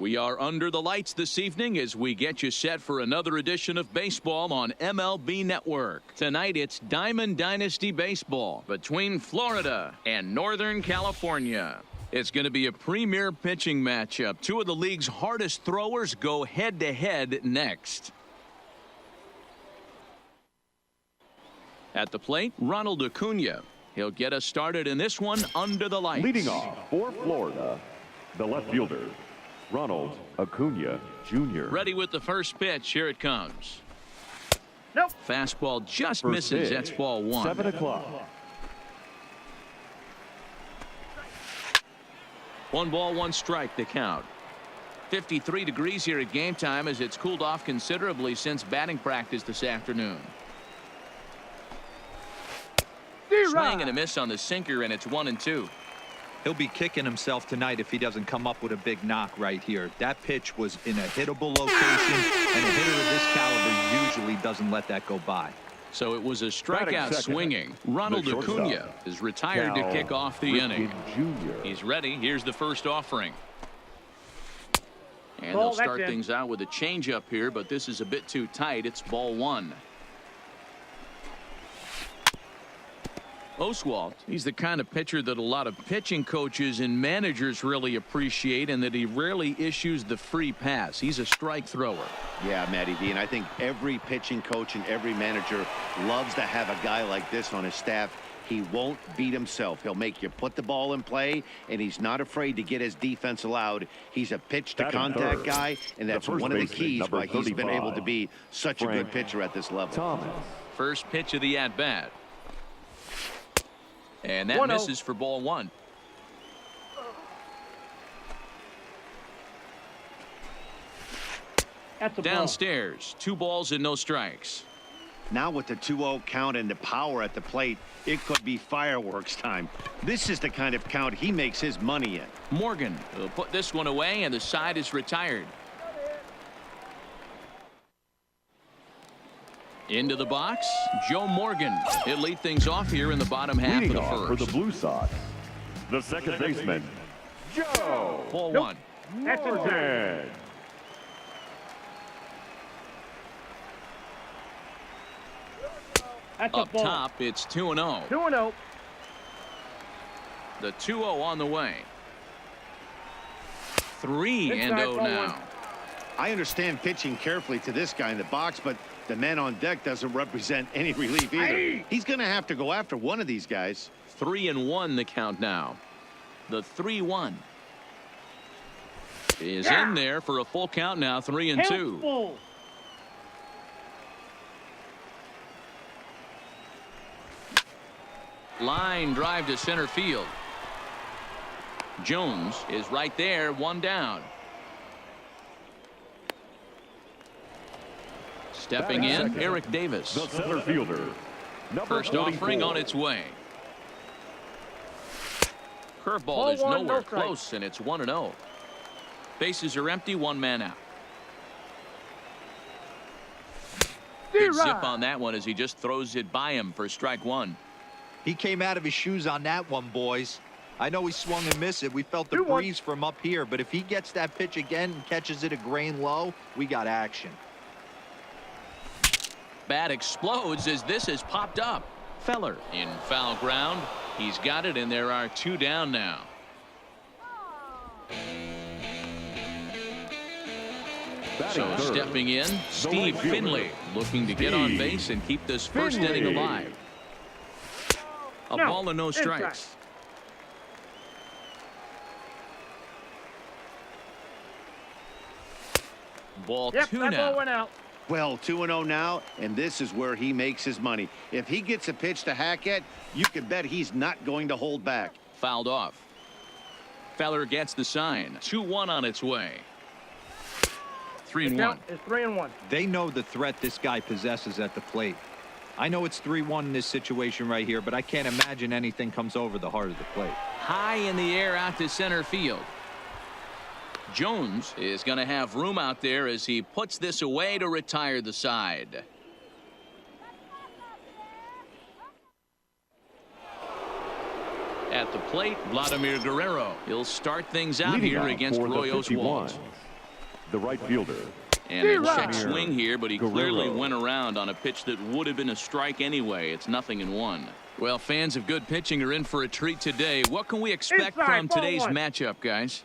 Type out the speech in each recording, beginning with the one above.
We are under the lights this evening as we get you set for another edition of baseball on MLB Network. Tonight it's Diamond Dynasty Baseball between Florida and Northern California. It's going to be a premier pitching matchup. Two of the league's hardest throwers go head-to-head next. At the plate, Ronald Acuna. He'll get us started in this one under the lights. Leading off for Florida, the left fielder, Ronald Acuna Jr. Ready with the first pitch. Here it comes. Nope. Fastball just First misses. pitch, That's ball one. 7 o'clock. 1 ball, 1 strike the count. 53 degrees here at game time as it's cooled off considerably since batting practice this afternoon. Swing and a miss on the sinker, and it's 1-2. He'll be kicking himself tonight if he doesn't come up with a big knock right here. That pitch was in a hittable location, and a hitter of this caliber usually doesn't let that go by. So it was a strikeout swinging. Ronald Acuna is retired to kick off the inning. He's ready. Here's the first offering. And they'll start things out with a changeup here, but this is a bit too tight. It's ball one. Oswalt, he's the kind of pitcher that a lot of pitching coaches and managers really appreciate, and that he rarely issues the free pass. He's a strike thrower. Yeah, Matty V, and I think every pitching coach and every manager loves to have a guy like this on his staff. He won't beat himself. He'll make you put the ball in play, and he's not afraid to get his defense allowed. He's a pitch-to-contact guy, and that's one of the keys why he's been able to be such a good pitcher at this level. First pitch of the at-bat. And that misses for ball one. That's a downstairs, 2 balls and no strikes. Now with the 2-0 count and the power at the plate, it could be fireworks time. This is the kind of count he makes his money in. Morgan will put this one away, and the side is retired. Into the box, Joe Morgan. He'll lead things off here in the bottom half of the first. For the Blue Sox, the second baseman, Joe. Ball one. That's Morgan. Up top, it's 2-0. 2-0. The 2-0 on the way. 3-0 now. I understand pitching carefully to this guy in the box, but the man on deck doesn't represent any relief either. He's going to have to go after one of these guys. 3-1 the count now. The 3-1 is in there for a full count now. 3-2. Line drive to center field. Jones is right there, 1 down. Stepping in, Eric Davis. The center fielder. First offering on its way. Curveball is nowhere close, and it's 1-0. Bases are empty, 1 man out. Good zip on that one as he just throws it by him for strike 1. He came out of his shoes on that one, boys. I know he swung and missed it. We felt the breeze from up here, but if he gets that pitch again and catches it a grain low, we got action. Bat explodes as this has popped up. Feller in foul ground. He's got it, and there are 2 down now. So stepping in, Steve Finley looking to get on base and keep this first inning alive. A ball and no strikes. Ball 2 now. Well, 2-0 now, and this is where he makes his money. If he gets a pitch to hack at, you can bet he's not going to hold back. Fouled off. Feller gets the sign. 2-1 on its way. 3-1. It's 3-1. They know the threat this guy possesses at the plate. I know it's 3-1 in this situation right here, but I can't imagine anything comes over the heart of the plate. High in the air out to center field. Jones is going to have room out there as he puts this away to retire the side. At the plate, Vladimir Guerrero. He'll start things out here against Roy Oswalt. the right fielder. And a check Vladimir swing here, but he clearly Guerrero. went around on a pitch that would have been a strike anyway. It's 0-1. Well, fans of good pitching are in for a treat today. What can we expect from today's matchup, guys?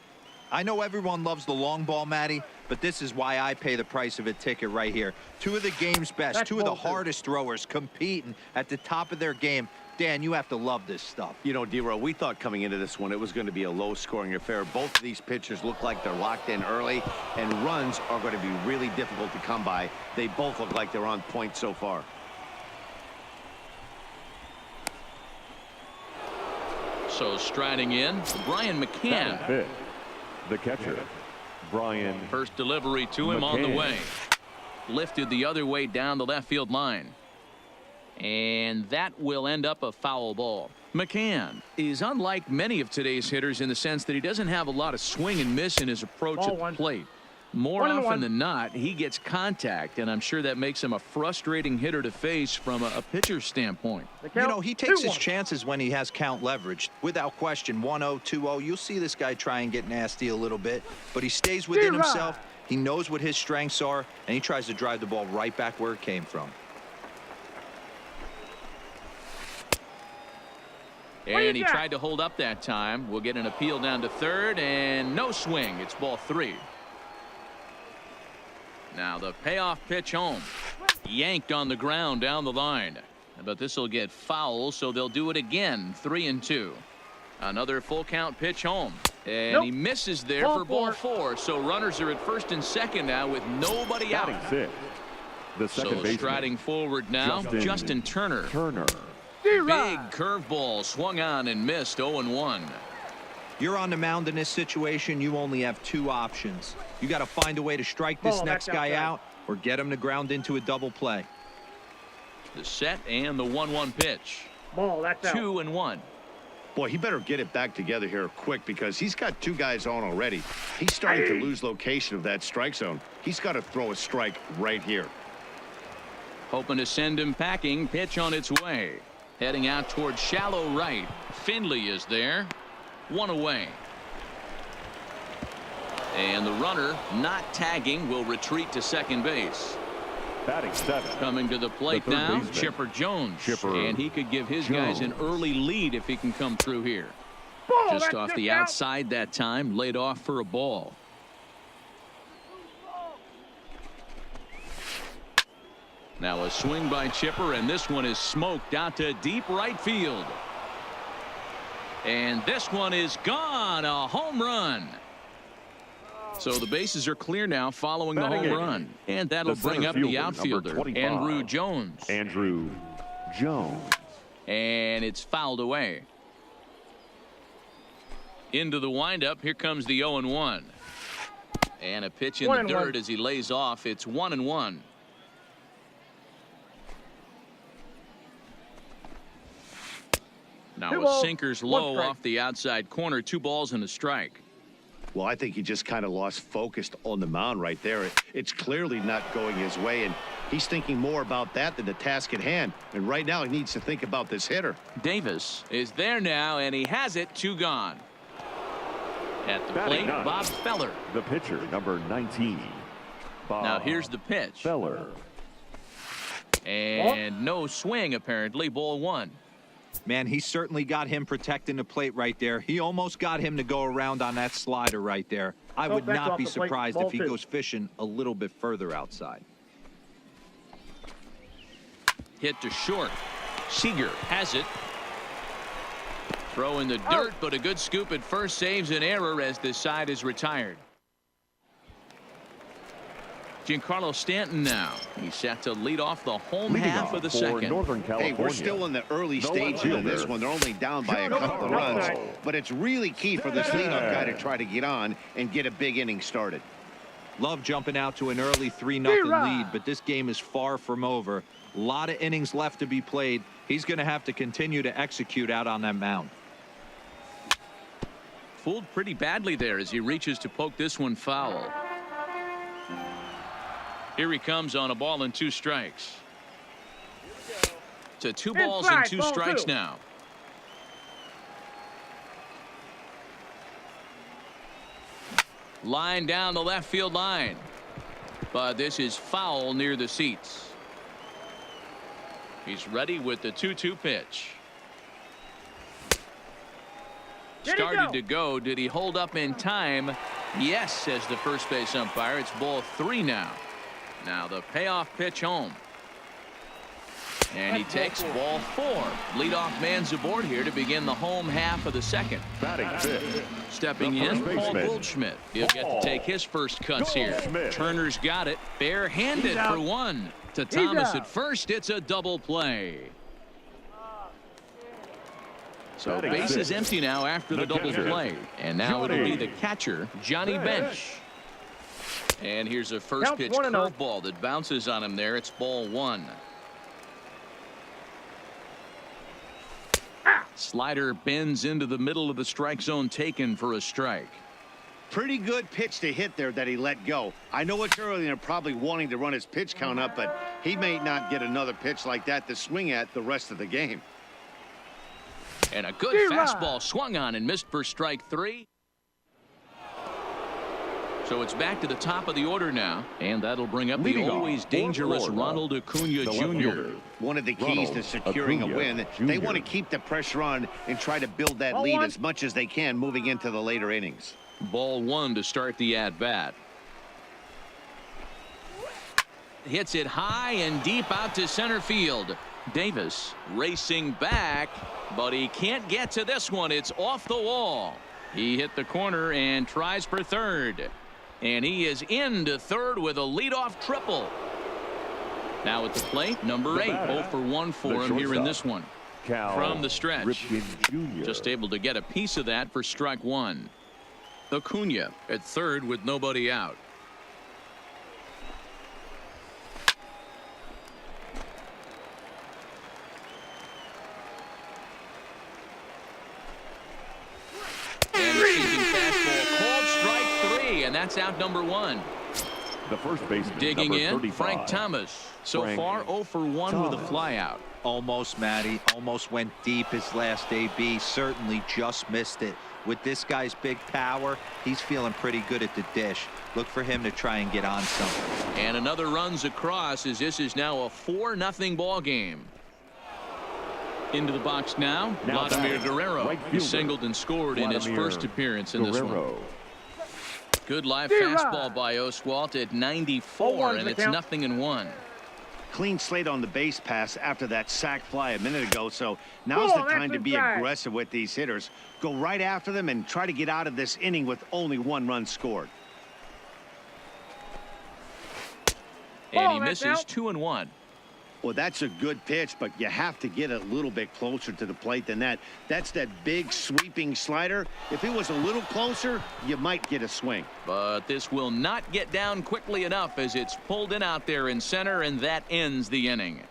I know everyone loves the long ball, Matty, but this is why I pay the price of a ticket right here. Two of the game's best, two of the hardest throwers competing at the top of their game. Dan, you have to love this stuff. You know, D-Row, we thought coming into this one it was going to be a low-scoring affair. Both of these pitchers look like they're locked in early, and runs are going to be really difficult to come by. They both look like they're on point so far. So striding in, Brian McCann. Fifth, the catcher, Brian. First delivery to him on the way. Lifted the other way down the left field line. And that will end up a foul ball. McCann is unlike many of today's hitters in the sense that he doesn't have a lot of swing and miss in his approach at the plate. More often than not, he gets contact, and I'm sure that makes him a frustrating hitter to face from a pitcher's standpoint. You know, he takes his chances when he has count leverage. Without question, 1-0, 2-0, you'll see this guy try and get nasty a little bit, but he stays within himself. He knows what his strengths are, and he tries to drive the ball right back where it came from. And he tried to hold up that time. We'll get an appeal down to third, and no swing. It's ball 3. Now the payoff pitch home. Yanked on the ground down the line. But this will get foul, so they'll do it again. 3-2. Another full count pitch home. And he misses there for ball 4. So runners are at first and second now with nobody out. Sixth, the second baseman. Striding forward now, Justin Turner. Big curveball swung on and missed. 0-1. You're on the mound in this situation. You only have two options. You got to find a way to strike this next guy out or get him to ground into a double play. The set and the 1-1 pitch. 2-1. Boy, he better get it back together here quick because he's got two guys on already. He's starting to lose location of that strike zone. He's got to throw a strike right here. Hoping to send him packing. Pitch on its way. Heading out towards shallow right. Finley is there. 1 away. And the runner not tagging will retreat to second base. Batting 7th. Coming to the plate now, baseman. Chipper Jones. And he could give his guys an Jones. early lead if he can come through here. Just off the outside that time, laid off for a ball. Now a swing by Chipper, and this one is smoked out to deep right field. And this one is gone. A home run. So the bases are clear now following the home run. And that'll bring up the outfielder, Andrew Jones. Andrew Jones. And it's fouled away. Into the windup. Here comes the 0-1. And a pitch in the dirt as he lays off. It's 1-1. Now a sinker's low off the outside corner. 2 balls and a strike. Well, I think he just kind of lost focus on the mound right there. It's clearly not going his way, and he's thinking more about that than the task at hand. And right now he needs to think about this hitter. Davis is there now, and he has it. 2 gone. At the plate, Bob Feller. The pitcher, number 19. Bob Now here's the pitch. Feller. And no swing, apparently. Ball 1. Man, he certainly got him protecting the plate right there. He almost got him to go around on that slider right there. I would not be surprised if he goes fishing a little bit further outside. Hit to short. Seager has it. Throw in the dirt, but a good scoop at first saves an error as this side is retired. Giancarlo Stanton now. He's set to lead off the home half of the second. Northern California. Hey, we're still in the early stages of this one. They're only down by a couple of runs, but it's really key for this leadoff guy to try to get on and get a big inning started. Love jumping out to an early 3-0 lead, but this game is far from over. A lot of innings left to be played. He's going to have to continue to execute out on that mound. Fooled pretty badly there as he reaches to poke this one foul. Here he comes on a ball and 2 strikes. To 2 balls and 2 strikes now. Line down the left field line. But this is foul near the seats. He's ready with the 2-2 pitch. Started to go. Did he hold up in time? Yes, says the first base umpire. It's ball 3 now. Now the payoff pitch home. And he takes ball 4. Leadoff man's aboard here to begin the home half of the second. Batting fifth. Stepping in, Paul Goldschmidt. He'll get to take his first cuts here. Turner's got it. Bare-handed for 1. To Thomas at first. It's a double play. So base is empty now after the double play. And now it'll be the catcher, Johnny Bench. And here's a first pitch curveball that bounces on him there. It's ball 1. Slider bends into the middle of the strike zone, taken for a strike. Pretty good pitch to hit there that he let go. I know it's early and they're probably wanting to run his pitch count up, but he may not get another pitch like that to swing at the rest of the game. And a good fastball swung on and missed for strike 3. So it's back to the top of the order now, and that'll bring up the always dangerous Ronald Acuna Jr. One of the keys to securing a win, they want to keep the pressure on and try to build that lead as much as they can moving into the later innings. Ball 1 to start the at-bat. Hits it high and deep out to center field. Davis racing back, but he can't get to this one. It's off the wall. He hit the corner and tries for third. And he is into third with a leadoff triple. Now at the plate, number 8, 0 for 1 for him here in this one. From the stretch, just able to get a piece of that for strike 1. Acuna at third with nobody out. And a seeking fastball called strike 3, and that's out number 1. The first baseman, digging in, 35. Frank Thomas. So far 0 for 1 with a flyout. Almost, Matty. Almost went deep his last AB. Certainly just missed it. With this guy's big power, he's feeling pretty good at the dish. Look for him to try and get on something. And another runs across as this is now a 4-0 ball game. Into the box now Vladimir Guerrero. He singled and scored in his first appearance in this one. Good live fastball by Oswalt at 94, and it's 0-1. Clean slate on the base pass after that sac fly a minute ago, so now's the time to be aggressive with these hitters. Go right after them and try to get out of this inning with only 1 run scored. And he misses 2-1. Well, that's a good pitch, but you have to get a little bit closer to the plate than that. That's that big sweeping slider. If it was a little closer, you might get a swing. But this will not get down quickly enough as it's pulled in out there in center, and that ends the inning.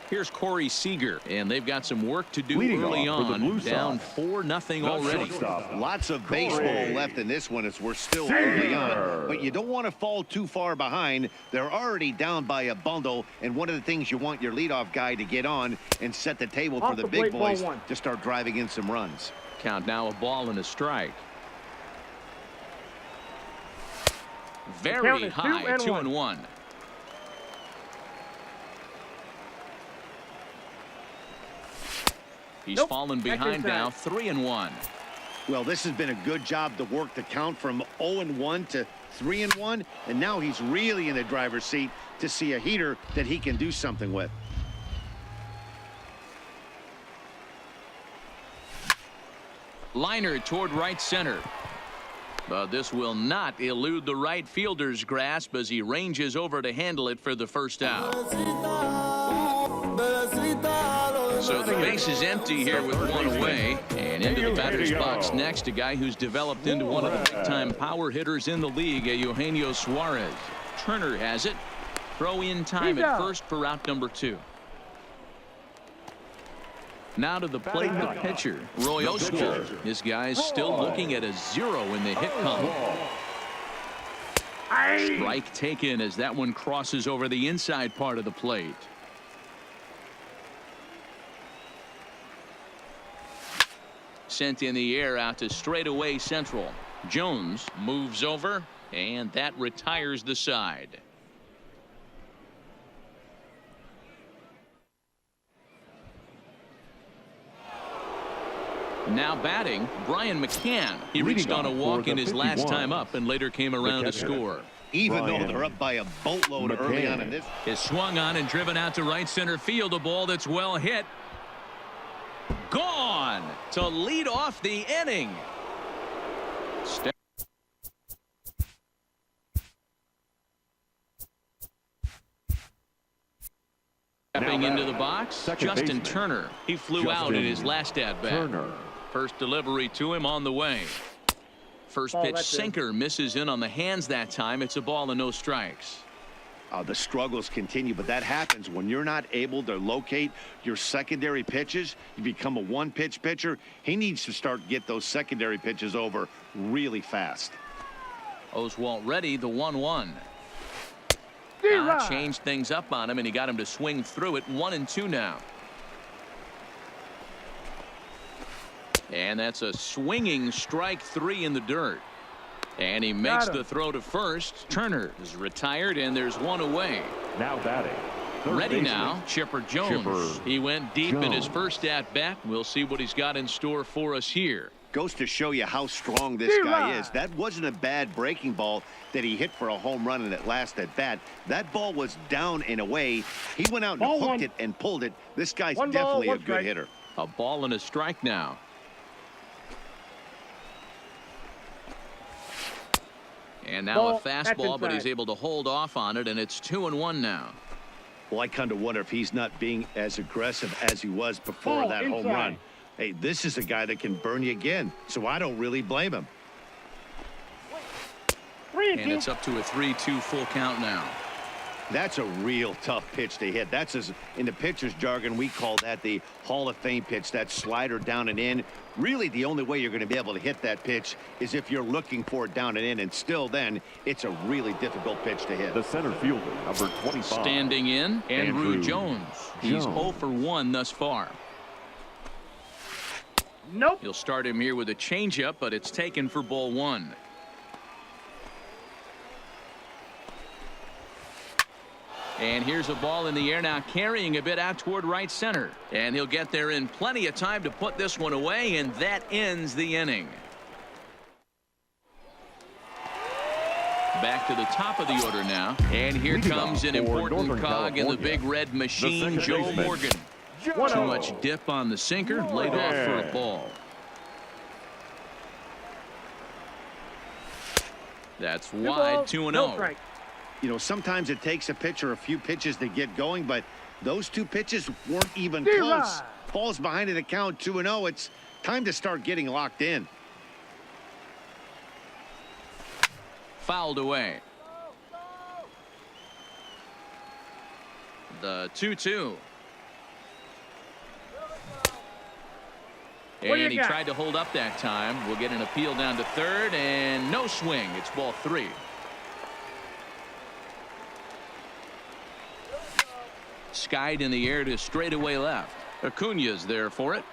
Here's Corey Seager, and they've got some work to do early on. Down 4-0 already. Lots of baseball left in this one as we're still early on. But you don't want to fall too far behind. They're already down by a bundle, and one of the things you want your leadoff guy to get on and set the table for the big boys to start driving in some runs. Count now a ball and a strike. Very high, 2-1. He's fallen behind now, 3-1. Well, this has been a good job to work the count from 0-1 to 3-1, and now he's really in the driver's seat to see a heater that he can do something with. Liner toward right center. But this will not elude the right fielder's grasp as he ranges over to handle it for the first out. So the base is empty here with 1 away, and into the batter's box next, a guy who's developed into one of the big-time power hitters in the league, Eugenio Suarez. Turner has it. Throw in time at first for out number 2. Now to the plate, the pitcher, Roy Oswalt. This guy's still looking at a 0 in the hit column. Strike taken as that one crosses over the inside part of the plate. Sent in the air out to straightaway central. Jones moves over, and that retires the side. Now batting, Brian McCann. He reached on a walk in his last time up and later came around to score. Even though they're up by a boatload early on in this. Is swung on and driven out to right center field. A ball that's well hit. Gone to lead off the inning. Stepping into the box, Justin Turner. He flew out in his last at-bat. First delivery to him on the way. First pitch sinker misses in on the hands that time. It's a ball and no strikes. The struggles continue, but that happens when you're not able to locate your secondary pitches. You become a one-pitch pitcher. He needs to start get those secondary pitches over really fast. Oswalt ready, the 1-1. Changed things up on him, and he got him to swing through it. 1-2 now. And that's a swinging strike 3 in the dirt. And he makes the throw to first. Turner is retired, and there's one away. Now batting. Ready now, Chipper Jones. He went deep in his first at-bat. We'll see what he's got in store for us here. Goes to show you how strong this guy is. That wasn't a bad breaking ball that he hit for a home run in that last at-bat. That ball was down and away. He went out and hooked it and pulled it. This guy's definitely a good hitter. A ball and a strike now. And now a fastball, but he's able to hold off on it, and it's 2-1 now. Well, I kind of wonder if he's not being as aggressive as he was before that home run. Hey, this is a guy that can burn you again, so I don't really blame him. And it's up to a 3-2 full count now. That's a real tough pitch to hit. That's, as in the pitcher's jargon, we call that the Hall of Fame pitch. That slider down and in. Really, the only way you're going to be able to hit that pitch is if you're looking for it down and in, and still then, it's a really difficult pitch to hit. The center fielder, number 25. Standing in, Andrew Jones. He's 0 for 1 thus far. Nope. He'll start him here with a changeup, but it's taken for ball 1. And here's a ball in the air now, carrying a bit out toward right center. And he'll get there in plenty of time to put this one away, and that ends the inning. Back to the top of the order now. And here comes an important cog in the big red machine, Joe Morgan. Too much dip on the sinker, laid off for a ball. That's wide, 2-0. You know, sometimes it takes a pitcher a few pitches to get going, but those two pitches weren't even close. Falls behind in the count, 2-0. It's time to start getting locked in. Fouled away. The 2-2. And he tried to hold up that time. We'll get an appeal down to third, and no swing. It's ball 3. Skied in the air to straightaway left. Acuna's there for it,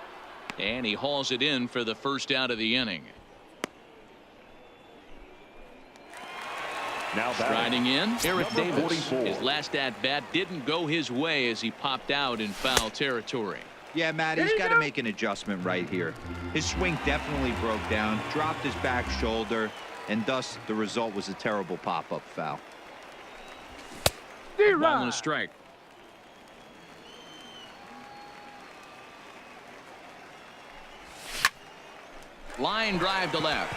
and he hauls it in for the first out of the inning. Now riding in, Eric Davis. 44. His last at-bat didn't go his way as he popped out in foul territory. Yeah, Matt, he's got to make an adjustment right here. His swing definitely broke down, dropped his back shoulder, and thus the result was a terrible pop-up foul. A ball and a strike. Line drive to left.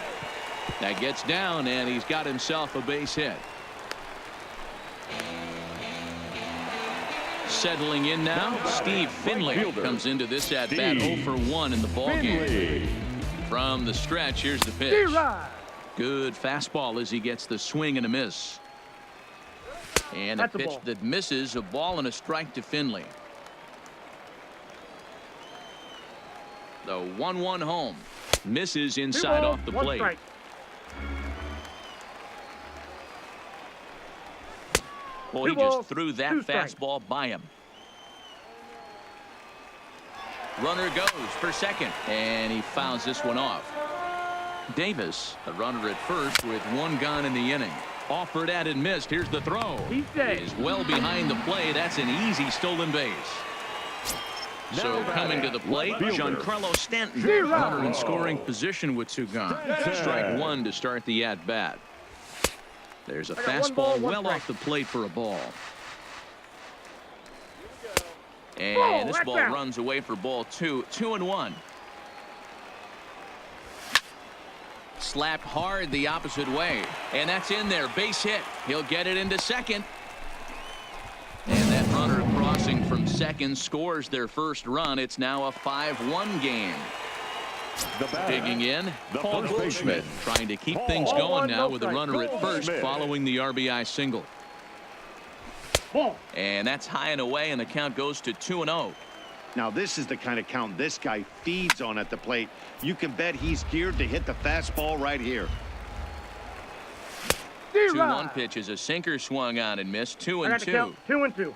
That gets down, and he's got himself a base hit. Settling in now, Steve Finley comes into this at-bat 0 for 1 in the ballgame. From the stretch, here's the pitch. Good fastball as he gets the swing and a miss. And a pitch that misses, a ball and a strike to Finley. The 1-1 home. Misses inside off the plate. Well, he just threw that fastball by him. Runner goes for second, and he fouls this one off. Davis, the runner at first with one gone in the inning. Offered at and missed. Here's the throw. He's well behind the play. That's an easy stolen base. So coming to the plate, Giancarlo Stanton, runner in scoring position with two gone. Strike one to start the at-bat. There's a fastball well off the plate for a ball. And this ball runs away for ball two. 2-1. Slapped hard the opposite way. And that's in there. Base hit. He'll get it into second. And that runner crossing from second scores their first run. It's now a 5-1 game. Digging in, Paul Goldschmidt trying to keep things going now with a runner at first following the RBI single. And that's high and away, and the count goes to 2-0. Now this is the kind of count this guy feeds on at the plate. You can bet he's geared to hit the fastball right here. 2-1 pitch is a sinker swung on and missed. 2-2. 2-2.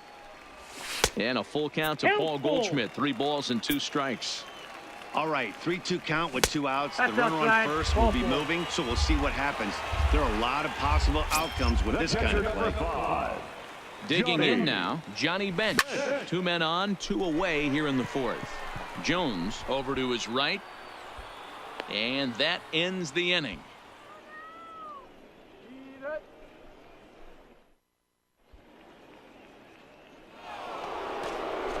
And a full count to Paul Goldschmidt. 3 balls and 2 strikes. All right, 3-2 count with 2 outs. That's the runner outside. on first will be moving, so we'll see what happens. There are a lot of possible outcomes with this kind of play. Digging in now, Johnny Bench. 2 men on, 2 away here in the 4th. Jones over to his right. And that ends the inning.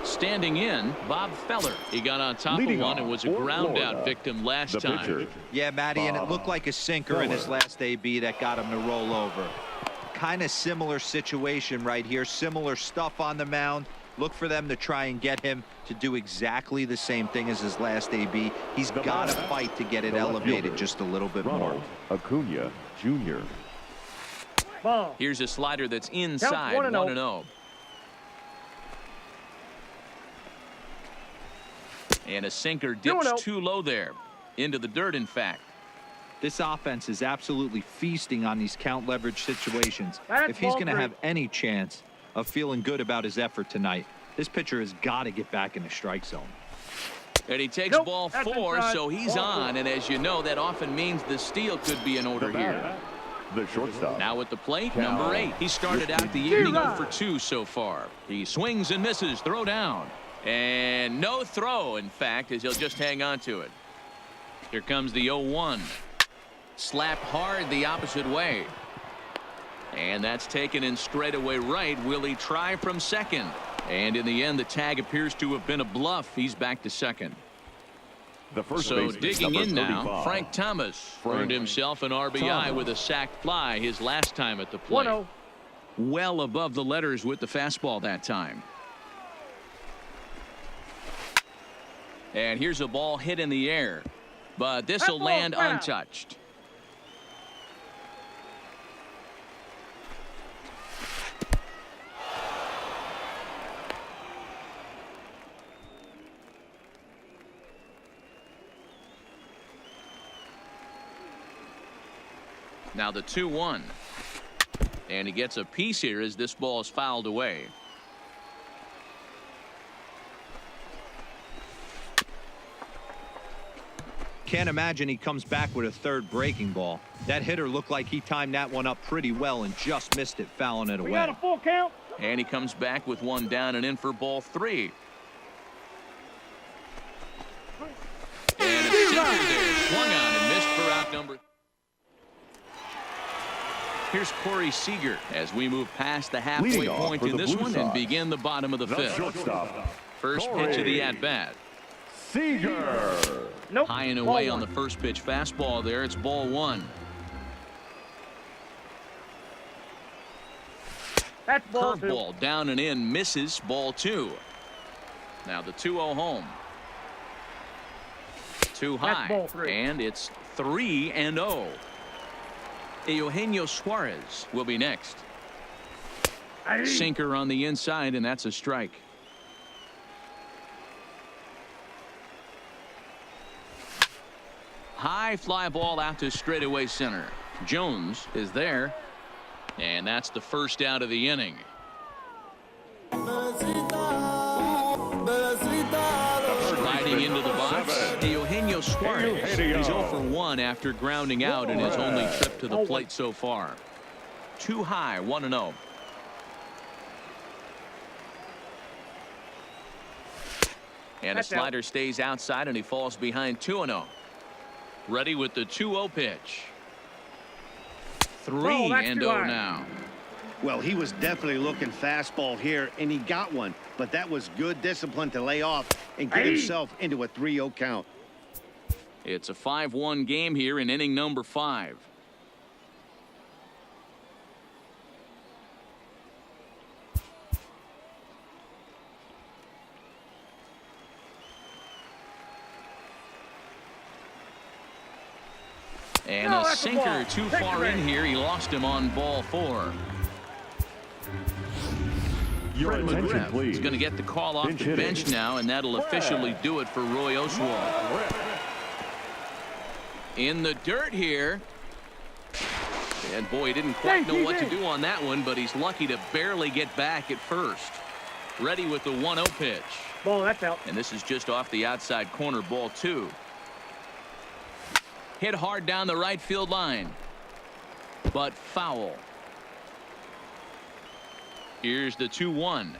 Standing in, Bob Feller. He got on top of one and was a ground out victim last time. Yeah, Matty, and it looked like a sinker in his last AB that got him to roll over. Kind of similar situation right here. Similar stuff on the mound. Look for them to try and get him to do exactly the same thing as his last AB. He's got to fight to get it elevated just a little bit more. Acuna Jr. Here's a slider that's inside. 1-0. And a sinker dips too low there. Into the dirt, in fact. This offense is absolutely feasting on these count leverage situations. If he's going to have any chance of feeling good about his effort tonight, this pitcher has got to get back in the strike zone. And he takes ball 4, so he's on. And as you know, that often means the steal could be in order here. The shortstop. Now at the plate, number 8. He started out the evening 0 for 2 so far. He swings and misses. Throw down. And no throw, in fact, as he'll just hang on to it. Here comes the 0-1. Slap hard the opposite way. And that's taken in straightaway right. Will he try from second? And in the end, the tag appears to have been a bluff. He's back to second. So digging in now, Frank Thomas earned himself an RBI with a sac fly his last time at the plate. 1-0. Well above the letters with the fastball that time. And here's a ball hit in the air, but this will land untouched. Now the 2-1. And he gets a piece here as this ball is fouled away. Can't imagine he comes back with a third breaking ball. That hitter looked like he timed that one up pretty well and just missed it, fouling it away. We got a full count. And he comes back with 1 down and in for ball 3. And a sinker there, swung on and missed for out number. Here's Corey Seager as we move past the halfway point in this one and begin the bottom of the 5th. First pitch of the at-bat. Seager. Nope. High and away on the first pitch fastball there. It's ball 1. That's ball 2. Curveball down and in, misses. Ball 2. Now the 2-0 home. Too high. Ball 3. And it's 3-0. Eugenio Suarez will be next. Sinker on the inside, and that's a strike. High fly ball out to straightaway center. Jones is there, and that's the first out of the inning. Sliding box, Eugenio Suarez. He's 0 for 1 after grounding out in his only trip to the plate so far. Too high, 1-0. And a slider stays outside, and he falls behind 2-0. Ready with the 2-0 pitch. 3-0 now. Well, he was definitely looking fastball here, and he got one. But that was good discipline to lay off and get himself into a 3-0 count. It's a 5-1 game here in inning number 5. And a sinker too far in here. He lost him on ball 4. Your attention, please. He's going to get the call off the bench now, and that'll officially do it for Roy Oswald. In the dirt here. And boy, he didn't quite know what to do on that one, but he's lucky to barely get back at first. Ready with the 1-0 pitch. Ball, that's out. And this is just off the outside corner, ball 2. Hit hard down the right field line, but foul. Here's the 2-1.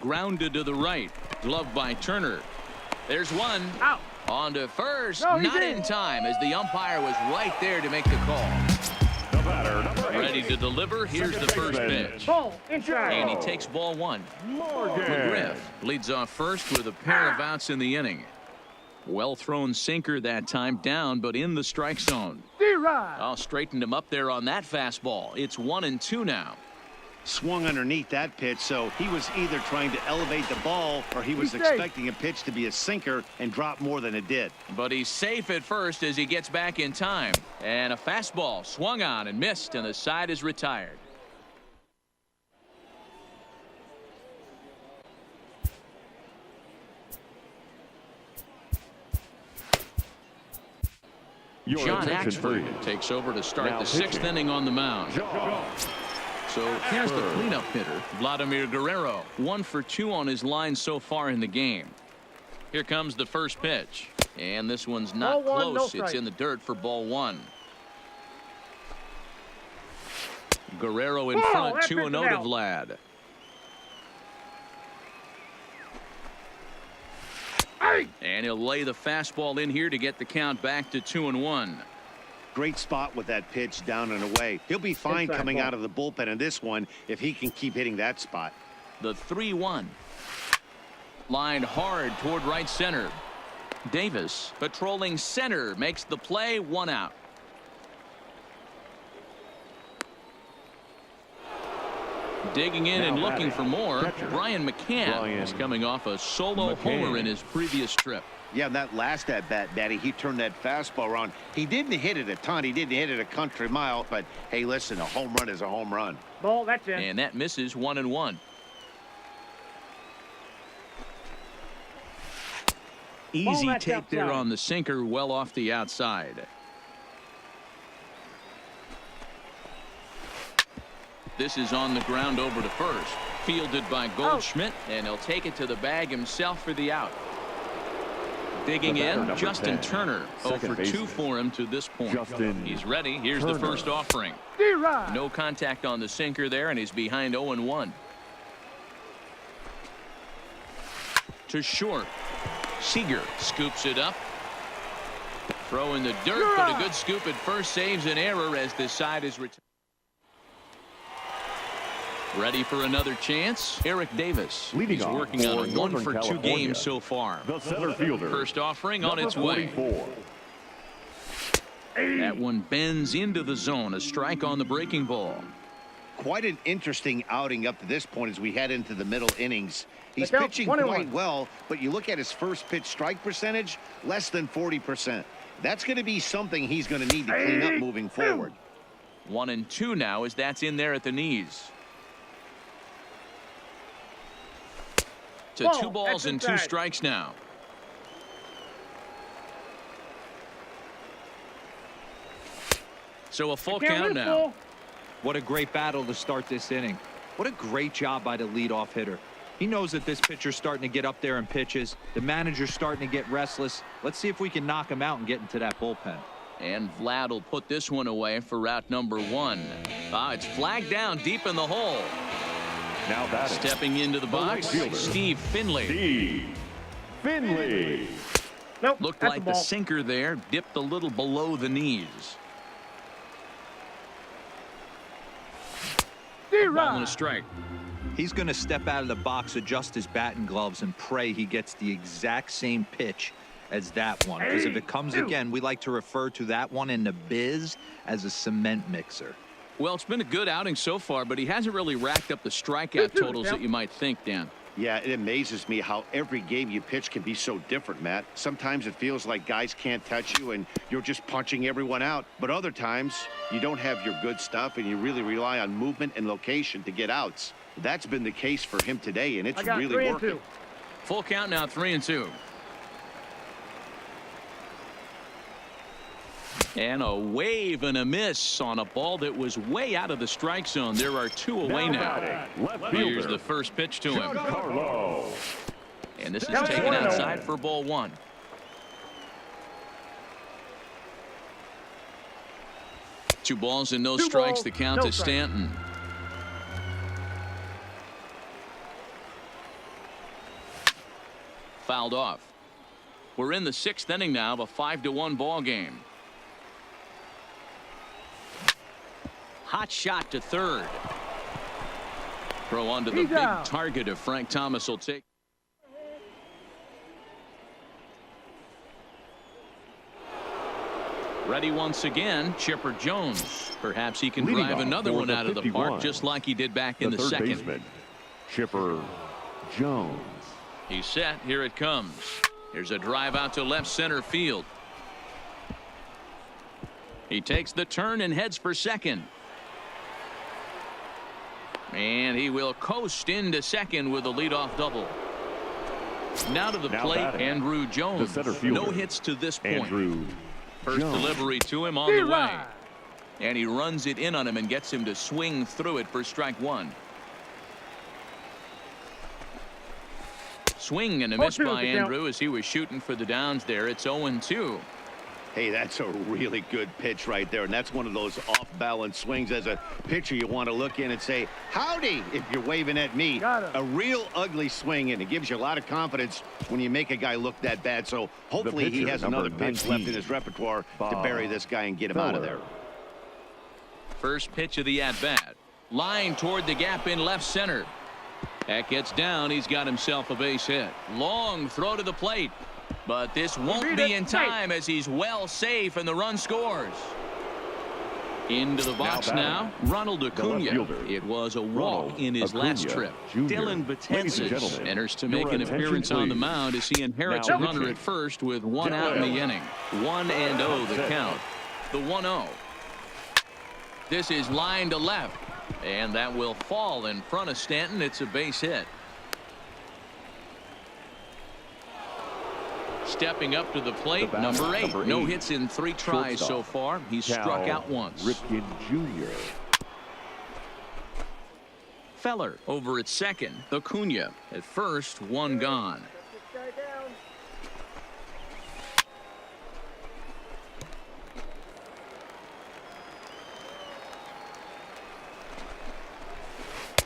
Grounded to the right. Gloved by Turner. There's one. Out. On to first. No, not in time, as the umpire was right there to make the call. The batter, number 8. Ready to deliver. Here's the first pitch. Ball, inside. And he takes ball 1. McGriff leads off first with a pair of outs in the inning. Well thrown sinker that time, down but in the strike zone. I'll straighten him up there on that fastball. It's 1-2 now. Swung underneath that pitch, so he was either trying to elevate the ball or he was expecting a pitch to be a sinker and drop more than it did. But he's safe at first as he gets back in time. And a fastball swung on and missed, and the side is retired. John Axford takes over to start the 6th inning on the mound. So here's the cleanup hitter, Vladimir Guerrero. 1 for 2 on his line so far in the game. Here comes the first pitch. And this one's not close. It's in the dirt for ball 1. Guerrero in front, 2-0 to Vlad. And he'll lay the fastball in here to get the count back to 2-1. Great spot with that pitch down and away. He'll be fine coming out of the bullpen in this one if he can keep hitting that spot. The 3-1. Lined hard toward right center. Davis patrolling center makes the play, 1 out. Digging in and looking for more. Brian McCann is coming off a solo homer in his previous trip. Yeah, that last at bat, Daddy, he turned that fastball around. He didn't hit it a ton. He didn't hit it a country mile. But hey, listen, a home run is a home run. Ball, that's in. And that misses, 1-1. Easy take there on the sinker, well off the outside. This is on the ground over to first. Fielded by Goldschmidt, and he'll take it to the bag himself for the out. Digging in, Justin Turner. 0 for 2 for him to this point. He's ready. Here's the first offering. No contact on the sinker there, and he's behind 0-1. To short. Seager scoops it up. Throw in the dirt, but a good scoop at first saves an error as this side is retired. Ready for another chance. Eric Davis. He's working on a 1 for 2 game so far. The center fielder. First offering on its way. That one bends into the zone. A strike on the breaking ball. Quite an interesting outing up to this point as we head into the middle innings. He's pitching quite well, but you look at his first pitch strike percentage, less than 40%. That's going to be something he's going to need to clean up moving forward. 1-2 now as that's in there at the knees. To 2 balls and 2 strikes now. So a full count now. What a great battle to start this inning. What a great job by the leadoff hitter. He knows that this pitcher's starting to get up there in pitches. The manager's starting to get restless. Let's see if we can knock him out and get into that bullpen. And Vlad will put this one away for route number 1. It's flagged down deep in the hole. Now batting. Stepping into the box, Steve Finley. Steve Finley. Nope. Looked that's like a the ball. sinker there dipped a little below the knees. Ball and a strike. He's going to step out of the box, adjust his batting gloves, and pray he gets the exact same pitch as that one. Because if it comes again, we like to refer to that one in the biz as a cement mixer. Well, it's been a good outing so far, but he hasn't really racked up the strikeout totals that you might think, Dan. Yeah, it amazes me how every game you pitch can be so different, Matt. Sometimes it feels like guys can't touch you and you're just punching everyone out. But other times you don't have your good stuff and you really rely on movement and location to get outs. That's been the case for him today, and it's really working. Full count now, 3-2. And a wave and a miss on a ball that was way out of the strike zone. There are 2 away now. Here's the first pitch to him. Carlo. And this is taken outside for ball 1. Two balls and no strikes. The count to Stanton. Fouled off. We're in the 6th inning now of a 5-1 ball game. Hot shot to third. Throw onto the big target of Frank Thomas will take. Ready once again, Chipper Jones. Perhaps he can drive another one out of the park just like he did back in the second. Baseman, Chipper Jones. He's set. Here it comes. Here's a drive out to left center field. He takes the turn and heads for second. And he will coast into second with a leadoff double. Now to the plate, Andrew Jones. No hits to this point. First delivery to him on the way. And he runs it in on him and gets him to swing through it for strike 1. Swing and a miss by Andrew as he was shooting for the downs there. It's 0-2. Hey, that's a really good pitch right there, and that's one of those off-balance swings. As a pitcher, you want to look in and say, howdy, if you're waving at me. A real ugly swing, and it gives you a lot of confidence when you make a guy look that bad. So hopefully he has another pitch left in his repertoire to bury this guy and get him out of there. First pitch of the at-bat. Line toward the gap in left center. That gets down. He's got himself a base hit. Long throw to the plate. But this won't be in time as he's well safe and the run scores. Into the box now, Ronald Acuna. It was a walk in his last trip. Dylan Betances enters to make an appearance on the mound as he inherits a runner at first with 1 out in the inning. 1-0 the count. The 1-0. This is line to left. And that will fall in front of Stanton. It's a base hit. Stepping up to the plate, number 8. No hits in 3 tries so far. He's struck out once. Ripken Jr. Feller over at second. Acuna at first, 1 gone.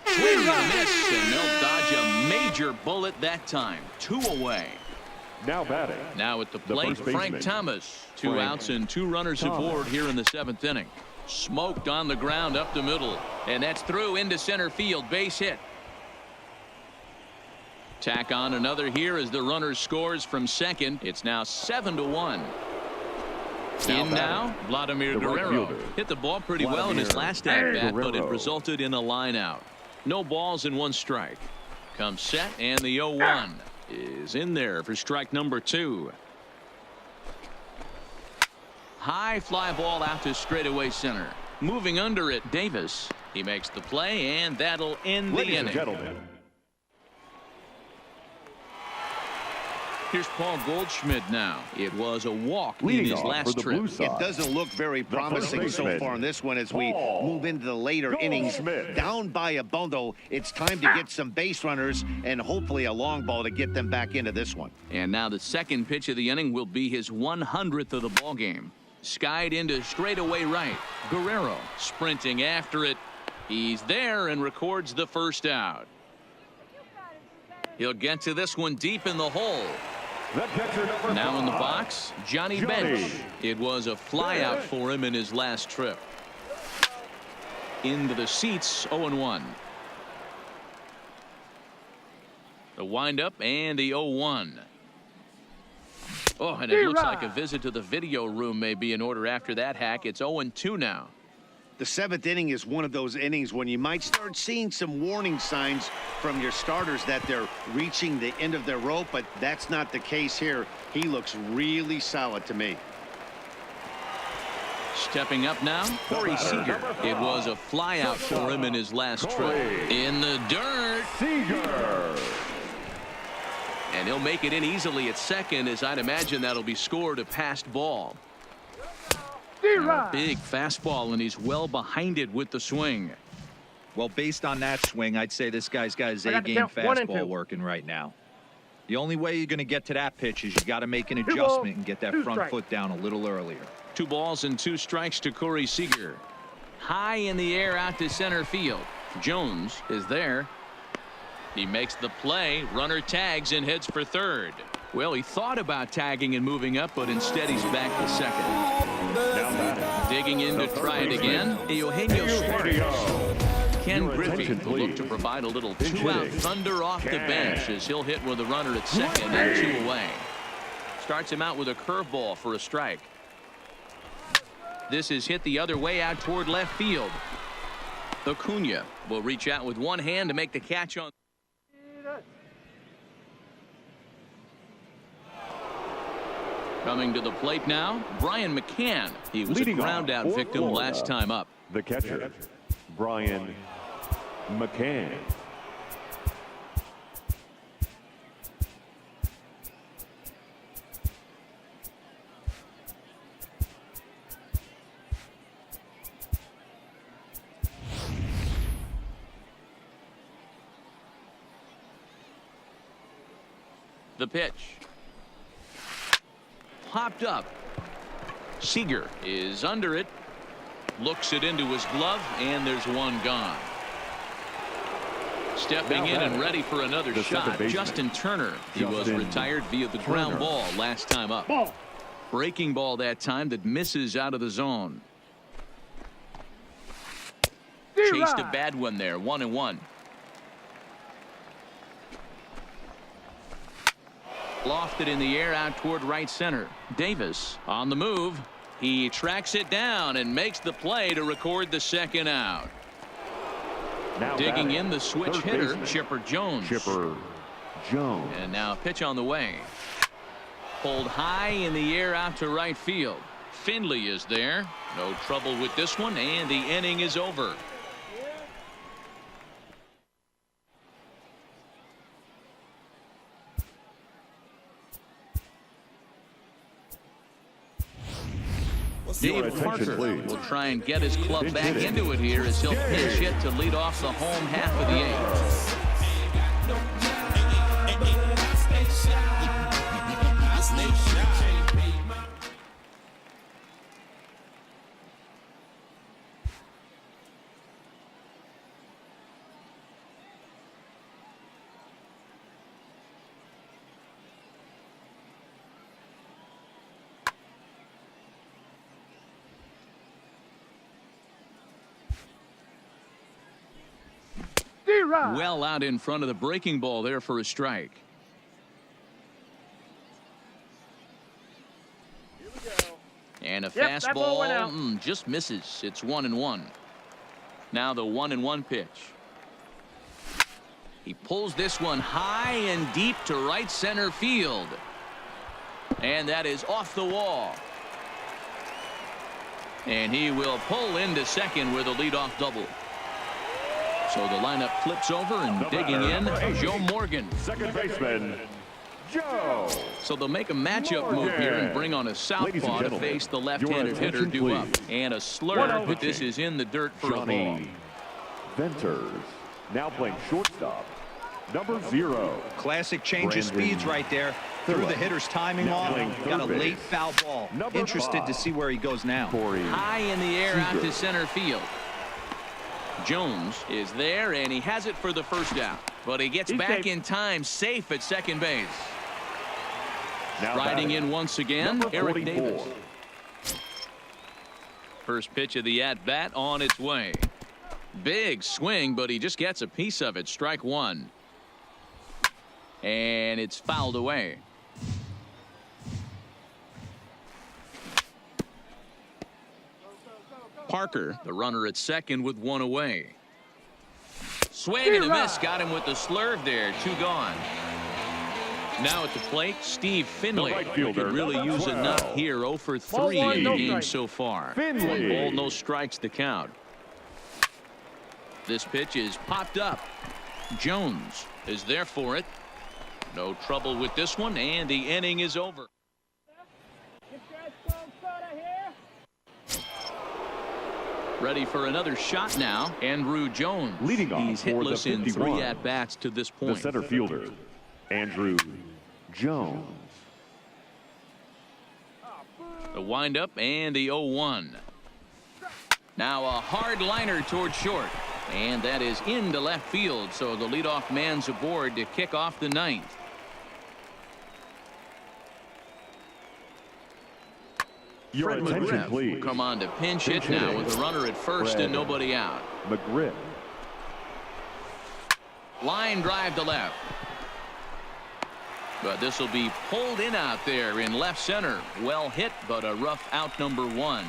Swing and a miss, and they'll dodge a major bullet that time. 2 away. Now batting. Now at the plate, Frank Thomas. 2 outs and 2 runners aboard here in the 7th inning. Smoked on the ground up the middle, and that's through into center field. Base hit. Tack on another here as the runner scores from second. It's now 7-1. In now, Vladimir Guerrero. Hit the ball pretty well in his last at-bat, but it resulted in a line out. No balls and 1 strike. Comes set, and the 0-1 is in there for strike number 2. High fly ball out to straightaway center. Moving under it, Davis. He makes the play, and that'll end the inning. Ladies and gentlemen, Here's Paul Goldschmidt now. It was a walk in Leading his off for last the trip. blue It side, doesn't look very promising so far in this one as we move into the later innings. Down by a bundle, it's time to get some base runners and hopefully a long ball to get them back into this one. And now the second pitch of the inning will be his 100th of the ball game. Skied into straightaway right. Guerrero sprinting after it. He's there and records the first out. He'll get to this one deep in the hole. the catcher number Now in the 5, box, Johnny Bench. It was a flyout for him in his last trip. Into the seats, 0-1. The windup and the 0-1. Oh, and it looks like a visit to the video room may be in order after that hack. It's 0-2 now. The 7th inning is one of those innings when you might start seeing some warning signs from your starters that they're reaching the end of their rope, but that's not the case here. He looks really solid to me. Stepping up now, Corey Seager. It was a flyout for him in his last trip. In the dirt. Seager. And he'll make it in easily at second, as I'd imagine that'll be scored a passed ball. A big fastball, and he's well behind it with the swing. Well, based on that swing, I'd say this guy's got his I got to A-game count 1 and 2. fastball working right now. The only way you're going to get to that pitch is you got to make an adjustment and get that 2 front strikes. foot down a little earlier. 2 balls and 2 strikes to Corey Seager. High in the air out to center field. Jones is there. He makes the play. Runner tags and heads for third. Well, he thought about tagging and moving up, but instead he's back to second. Now batting, Digging in to try it again. Eugenio Suarez. Ken Your Griffey attention, will look to please. provide a little Pinch 2-out hitting. thunder off the bench as he'll hit with a runner at second and 2 away. Starts him out with a curveball for a strike. This is hit the other way out toward left field. Acuna will reach out with one hand to make the catch on. Coming to the plate now, Brian McCann. He was Leading a ground off out for victim Florida, last time up. the catcher, Brian McCann. The pitch. Popped up. Seager is under it. Looks it into his glove, and there's one gone. Stepping in and ready for another the second shot, baseman, Justin Turner. He was Justin retired via the ground Turner. ball last time up. Ball. Breaking ball that time that misses out of the zone. Chased a bad one there, 1-1. Lofted in the air out toward right center. Davis on the move. He tracks it down and makes the play to record the second out. Now Digging batting, in the switch third hitter, baseman, Chipper Jones. Chipper Jones. And now pitch on the way. Pulled high in the air out to right field. Finley is there. No trouble with this one, and the inning is over. Your Dave attention, Parker please. will try and get his club Pinch back hitting. into it here as he'll pinch hit to lead off the home half of the 8th. Well out in front of the breaking ball there for a strike. And a Yep, that ball went out. fastball just misses. It's 1-1. Now the 1-1 pitch. He pulls this one high and deep to right center field. And that is off the wall. And he will pull into second with a leadoff double. So the lineup flips over and The digging batter, in, number 8, Joe Morgan. Second baseman, Joe So they'll make a matchup move here and bring on a southpaw to face the left-handed hitter due up. And a slurve, but this is in the dirt for a ball. Venters now playing shortstop. Number 0. Classic change of speeds right there. Threw the hitter's timing off. Got a late foul ball. Interested to see where he goes now. High in the air out to center field. Jones is there, and he has it for the first out. But he gets back in time, safe at second base. Riding in once again, Eric Davis. First pitch of the at-bat on its way. Big swing, but he just gets a piece of it. Strike one. And it's fouled away. Parker, the runner at second with one away. Swing and a miss. Got him with the slurve there. 2 gone. Now at the plate, Steve Finley. Could really use a nut here. 0 for 3 in the game so far. 1 ball, no strikes to count. This pitch is popped up. Jones is there for it. No trouble with this one, and the inning is over. Ready for another shot now. Andrew Jones. Leading off, he's hitless in 3 at-bats to this point. The center fielder, Andrew Jones. The windup and the 0-1. Now a hard liner toward short. And that is into left field, so the leadoff man's aboard to kick off the 9th. Your Fred attention, McGriff please. will come on to pinch hit now with a runner at first and nobody out. McGriff. Line drive to left. But this will be pulled in out there in left center. Well hit, but a rough out number 1.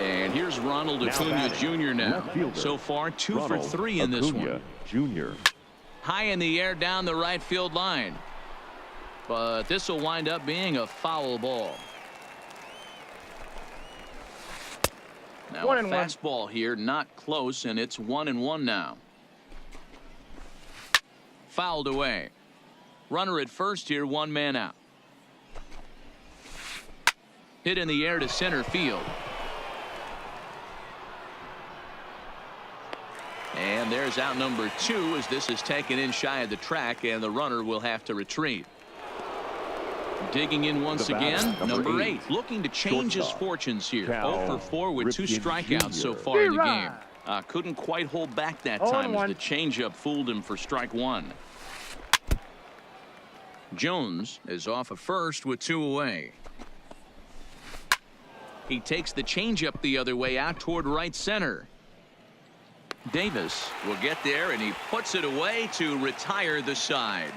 And here's Ronald Acuna Jr. now. So far, 2 for 3 in this one. Jr. High in the air down the right field line. But this will wind up being a foul ball. Now a fastball here, not close, and it's 1-1 now. Fouled away. Runner at first here, 1 man out. Hit in the air to center field. And there's out number 2 as this is taken in shy of the track, and the runner will have to retreat. Digging in once again, number 8, looking to change his fortunes here. 0 for 4 with 2 strikeouts so far in the game. Couldn't quite hold back that time as the changeup fooled him for strike 1. Jones is off of first with 2 away. He takes the changeup the other way out toward right center. Davis will get there, and he puts it away to retire the side.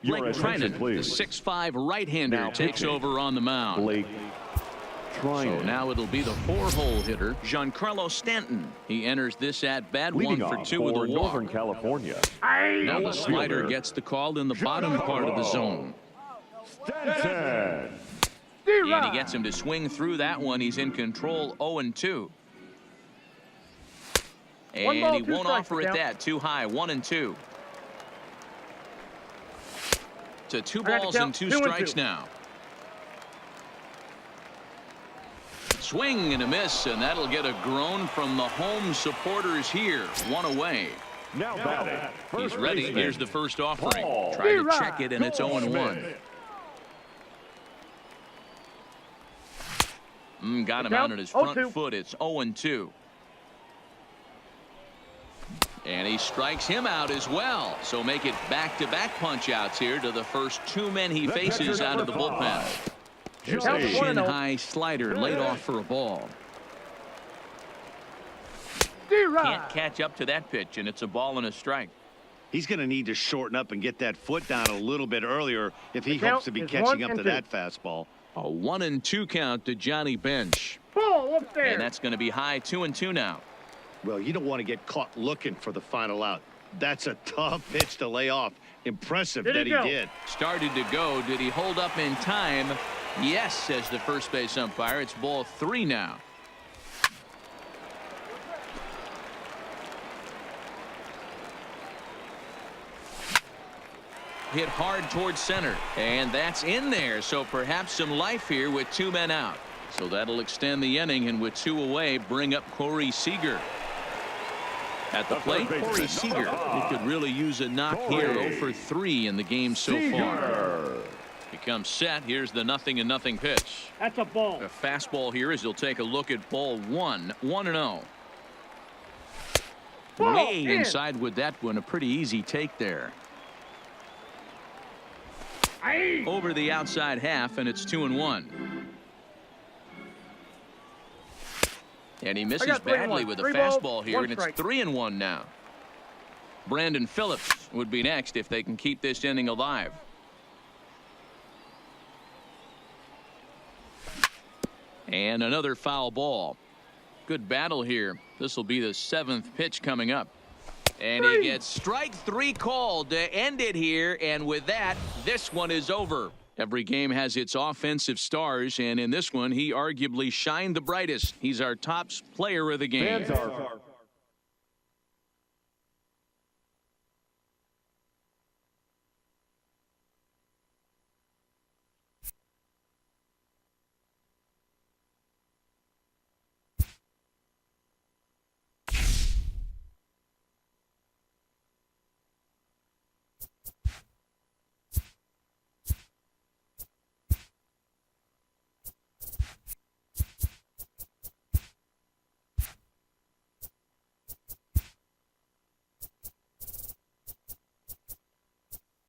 Blake Trinan, the 6'5" right-hander, takes over on the mound. Blake Trinan. So now it'll be the 4-hole hitter, Giancarlo Stanton. He enters this at-bat 1 for 2 with a walk. Northern California. Now the slider gets the call in the bottom part of the zone. Stanton. And he gets him to swing through that one. He's in control, 0-2. And he won't offer it that. Too high, 1-2. To 2 balls and 2 strikes now. Swing and a miss, and that'll get a groan from the home supporters here. 1 away. Now batting. He's ready. Here's the first offering. Try to check it, and it's 0-1. Got him out on his front foot. It's 0-2. And he strikes him out as well. So make it back-to-back punch-outs here to the first 2 men he faces out of the bullpen. Here's a shin-high slider laid off for a ball. Can't catch up to that pitch, and it's a ball and a strike. He's going to need to shorten up and get that foot down a little bit earlier if he hopes to be catching up to that fastball. A 1-2 count to Johnny Bench. Ball up there. And that's going to be high, 2-2 now. Well, you don't want to get caught looking for the final out. That's a tough pitch to lay off. Impressive that he did. Started to go. Did he hold up in time? Yes, says the first base umpire. It's ball 3 now. Hit hard towards center, and that's in there. So perhaps some life here with 2 men out. So that'll extend the inning, and with 2 away, bring up Corey Seager. At the plate, Corey Seager. He could really use a knock here. 0 for 3 in the game so far. He comes set. Here's the 0-0 pitch. That's a ball. A fastball here as he'll take a look at ball 1. 1-0. Way inside with that one. A pretty easy take there. Over the outside half, and it's 2-1. And he misses badly with a fastball here, and it's 3-1 now. Brandon Phillips would be next if they can keep this inning alive. And another foul ball. Good battle here. This will be the 7th pitch coming up. And he gets strike 3 called to end it here, and with that, this one is over. Every game has its offensive stars, and in this one, he arguably shined the brightest. He's our top player of the game.